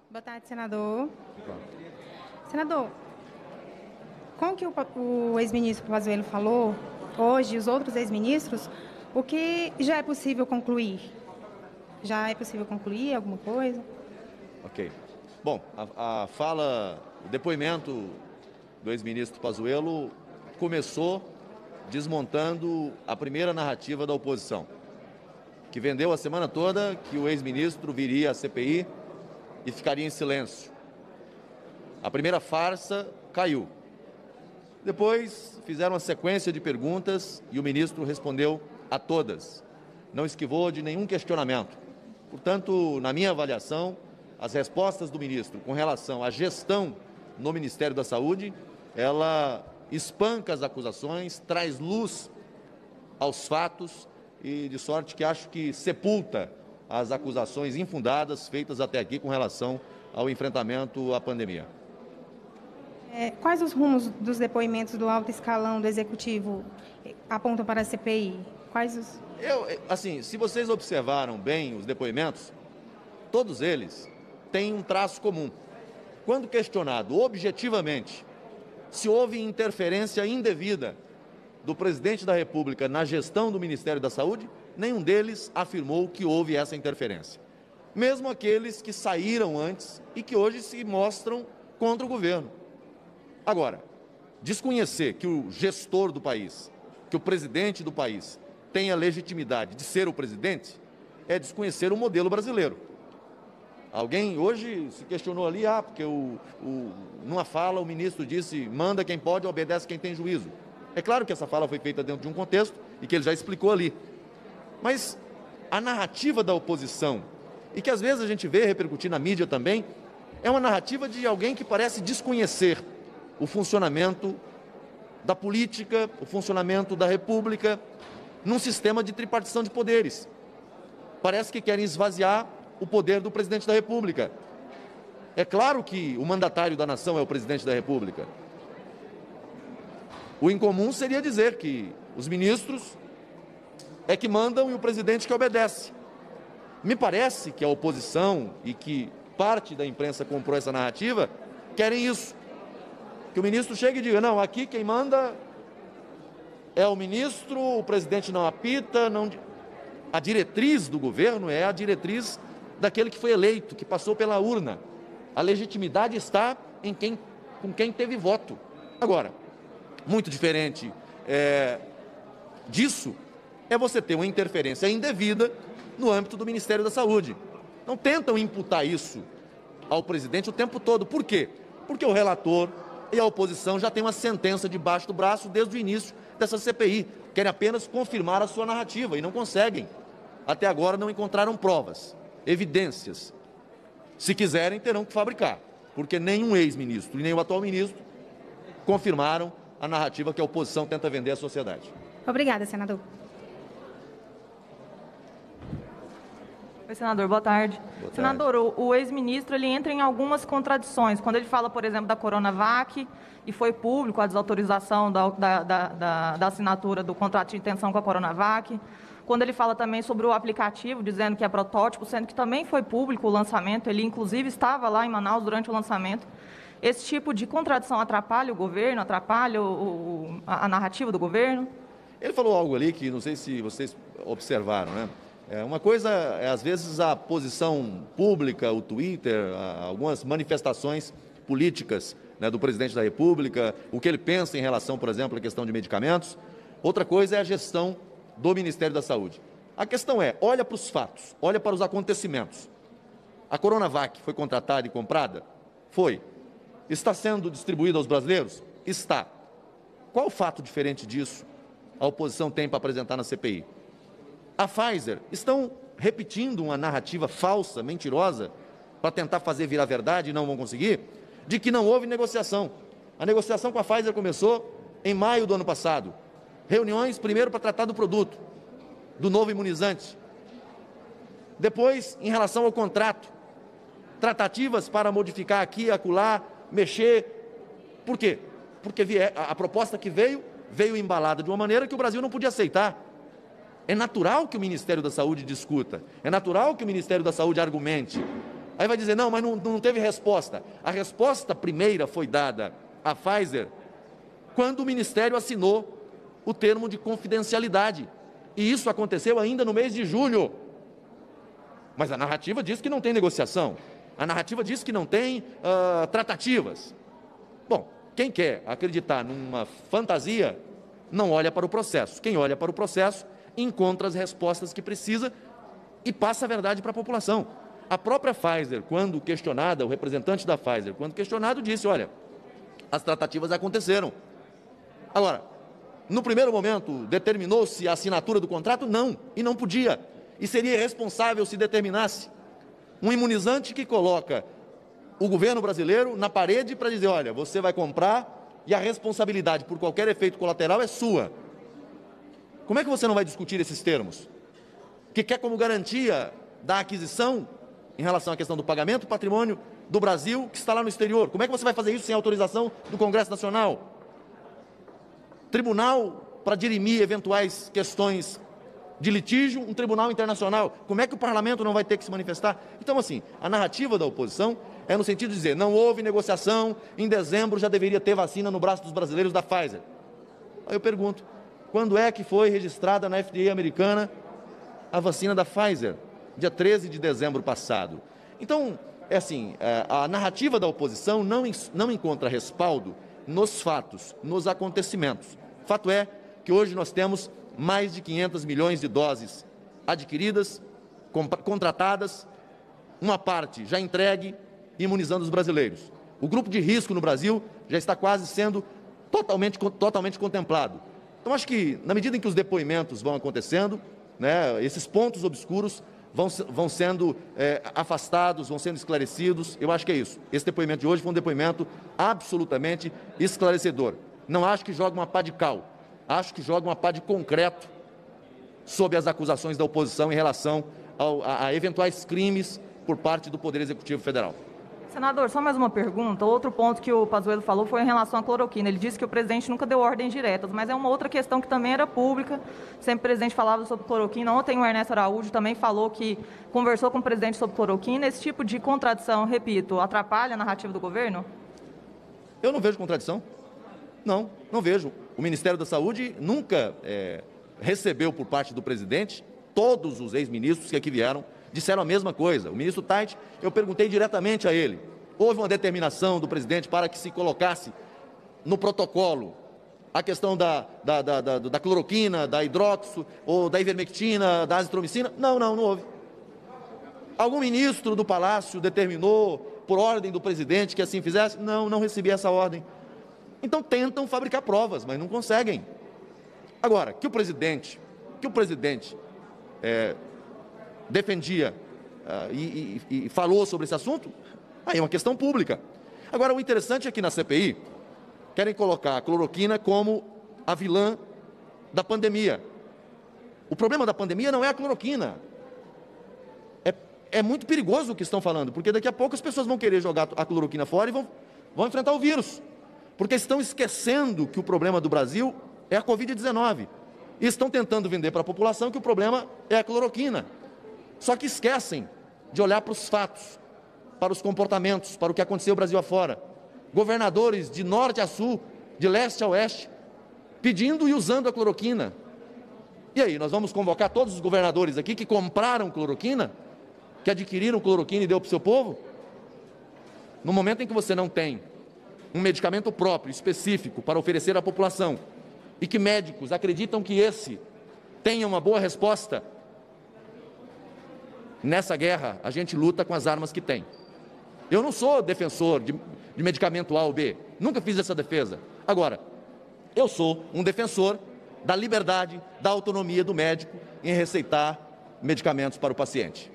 Boa tarde, senador. Senador, com o que o ex-ministro Pazuello falou, hoje, os outros ex-ministros, o que já é possível concluir? Já é possível concluir alguma coisa? Ok. Bom, a fala, o depoimento do ex-ministro Pazuello começou desmontando a primeira narrativa da oposição, que vendeu a semana toda que o ex-ministro viria à CPI e ficaria em silêncio. A primeira farsa caiu. Depois fizeram uma sequência de perguntas e o ministro respondeu a todas. Não esquivou de nenhum questionamento. Portanto, na minha avaliação, as respostas do ministro com relação à gestão no Ministério da Saúde, ela espanca as acusações, traz luz aos fatos e de sorte que acho que sepulta as acusações infundadas feitas até aqui com relação ao enfrentamento à pandemia. Quais os rumos dos depoimentos do alto escalão do Executivo apontam para a CPI? Se vocês observaram bem os depoimentos, todos eles têm um traço comum. Quando questionado objetivamente se houve interferência indevida do presidente da República na gestão do Ministério da Saúde, nenhum deles afirmou que houve essa interferência. Mesmo aqueles que saíram antes e que hoje se mostram contra o governo. Agora, desconhecer que o gestor do país, que o presidente do país tenha legitimidade de ser o presidente, é desconhecer o modelo brasileiro. Alguém hoje se questionou ali, porque numa fala o ministro disse, manda quem pode, obedece quem tem juízo. É claro que essa fala foi feita dentro de um contexto e que ele já explicou ali. Mas a narrativa da oposição, e que às vezes a gente vê repercutir na mídia também, é uma narrativa de alguém que parece desconhecer o funcionamento da política, o funcionamento da República, num sistema de tripartição de poderes. Parece que querem esvaziar o poder do presidente da República. É claro que o mandatário da nação é o presidente da República. O incomum seria dizer que os ministros é que mandam e o presidente que obedece. Me parece que a oposição e que parte da imprensa comprou essa narrativa querem isso. Que o ministro chegue e diga, não, aqui quem manda é o ministro, o presidente não apita, não... A diretriz do governo é a diretriz daquele que foi eleito, que passou pela urna. A legitimidade está com quem teve voto. Agora, muito diferente disso é você ter uma interferência indevida no âmbito do Ministério da Saúde. Não tentam imputar isso ao presidente o tempo todo. Por quê? Porque o relator e a oposição já têm uma sentença debaixo do braço desde o início dessa CPI. Querem apenas confirmar a sua narrativa e não conseguem. Até agora não encontraram provas, evidências. Se quiserem, terão que fabricar, porque nenhum ex-ministro e nem o atual ministro confirmaram a narrativa que a oposição tenta vender à sociedade. Obrigada, senador. Oi, senador, boa tarde. Boa tarde. Senador, o ex-ministro ele entra em algumas contradições. Quando ele fala, por exemplo, da Coronavac, e foi público a desautorização da assinatura do contrato de intenção com a Coronavac. Quando ele fala também sobre o aplicativo, dizendo que é protótipo, sendo que também foi público o lançamento, ele inclusive estava lá em Manaus durante o lançamento. Esse tipo de contradição atrapalha o governo, atrapalha a narrativa do governo? Ele falou algo ali que não sei se vocês observaram, né? Uma coisa é, às vezes, a posição pública, o Twitter, algumas manifestações políticas, né, do presidente da República, o que ele pensa em relação, por exemplo, à questão de medicamentos. Outra coisa é a gestão do Ministério da Saúde. A questão é, olha para os fatos, olha para os acontecimentos. A Coronavac foi contratada e comprada? Foi. Está sendo distribuída aos brasileiros? Está. Qual fato diferente disso a oposição tem para apresentar na CPI? A Pfizer, estão repetindo uma narrativa falsa, mentirosa, para tentar fazer virar verdade e não vão conseguir, de que não houve negociação. A negociação com a Pfizer começou em maio do ano passado. Reuniões primeiro para tratar do produto, do novo imunizante. Depois, em relação ao contrato, tratativas para modificar aqui e acolá, mexer. Por quê? Porque a proposta que veio embalada de uma maneira que o Brasil não podia aceitar. É natural que o Ministério da Saúde discuta, é natural que o Ministério da Saúde argumente. Aí vai dizer, não, mas não teve resposta. A resposta primeira foi dada à Pfizer quando o Ministério assinou o termo de confidencialidade. E isso aconteceu ainda no mês de julho. Mas a narrativa diz que não tem negociação. A narrativa diz que não tem tratativas. Bom, quem quer acreditar numa fantasia, não olha para o processo. Quem olha para o processo, encontra as respostas que precisa e passa a verdade para a população. A própria Pfizer, quando questionada, o representante da Pfizer, quando questionado, disse, olha, as tratativas aconteceram. Agora, no primeiro momento, determinou-se a assinatura do contrato? Não, e não podia. E seria irresponsável se determinasse. Um imunizante que coloca o governo brasileiro na parede para dizer, olha, você vai comprar e a responsabilidade por qualquer efeito colateral é sua. Como é que você não vai discutir esses termos? Que quer como garantia da aquisição, em relação à questão do pagamento, patrimônio do Brasil que está lá no exterior. Como é que você vai fazer isso sem autorização do Congresso Nacional? Tribunal para dirimir eventuais questões de litígio, um tribunal internacional. Como é que o parlamento não vai ter que se manifestar? Então, assim, a narrativa da oposição é no sentido de dizer, não houve negociação, em dezembro já deveria ter vacina no braço dos brasileiros da Pfizer. Aí eu pergunto, quando é que foi registrada na FDA americana a vacina da Pfizer? Dia 13 de dezembro passado. Então, é assim, a narrativa da oposição não encontra respaldo nos fatos, nos acontecimentos. Fato é que hoje nós temos mais de 500 milhões de doses adquiridas, contratadas, uma parte já entregue, imunizando os brasileiros. O grupo de risco no Brasil já está quase sendo totalmente contemplado. Então, acho que, na medida em que os depoimentos vão acontecendo, né, esses pontos obscuros vão sendo afastados, vão sendo esclarecidos. Eu acho que é isso. Esse depoimento de hoje foi um depoimento absolutamente esclarecedor. Não acho que joga uma pá de cal, acho que joga uma pá de concreto sobre as acusações da oposição em relação a eventuais crimes por parte do Poder Executivo Federal. Senador, só mais uma pergunta. Outro ponto que o Pazuello falou foi em relação à cloroquina. Ele disse que o presidente nunca deu ordens diretas, mas é uma outra questão que também era pública. Sempre o presidente falava sobre cloroquina. Ontem o Ernesto Araújo também falou que conversou com o presidente sobre cloroquina. Esse tipo de contradição, repito, atrapalha a narrativa do governo? Eu não vejo contradição. Não vejo. O Ministério da Saúde nunca recebeu por parte do presidente, todos os ex-ministros que aqui vieram, disseram a mesma coisa. O ministro Tait, eu perguntei diretamente a ele, houve uma determinação do presidente para que se colocasse no protocolo a questão da cloroquina, da hidroxo, ou da ivermectina, da azitromicina? Não houve. Algum ministro do Palácio determinou, por ordem do presidente, que assim fizesse? Não recebi essa ordem. Então tentam fabricar provas, mas não conseguem. Agora, que o presidente defendia e falou sobre esse assunto, aí é uma questão pública. Agora, o interessante é que na CPI querem colocar a cloroquina como a vilã da pandemia. O problema da pandemia não é a cloroquina. É muito perigoso o que estão falando, porque daqui a pouco as pessoas vão querer jogar a cloroquina fora e vão enfrentar o vírus. Porque estão esquecendo que o problema do Brasil é a Covid-19. E estão tentando vender para a população que o problema é a cloroquina. Só que esquecem de olhar para os fatos, para os comportamentos, para o que aconteceu no Brasil afora. Governadores de norte a sul, de leste a oeste, pedindo e usando a cloroquina. E aí, nós vamos convocar todos os governadores aqui que compraram cloroquina, que adquiriram cloroquina e deu para o seu povo? No momento em que você não tem um medicamento próprio, específico, para oferecer à população, e que médicos acreditam que esse tenha uma boa resposta, nessa guerra a gente luta com as armas que tem. Eu não sou defensor de medicamento A ou B, nunca fiz essa defesa. Agora, eu sou um defensor da liberdade, da autonomia do médico em receitar medicamentos para o paciente.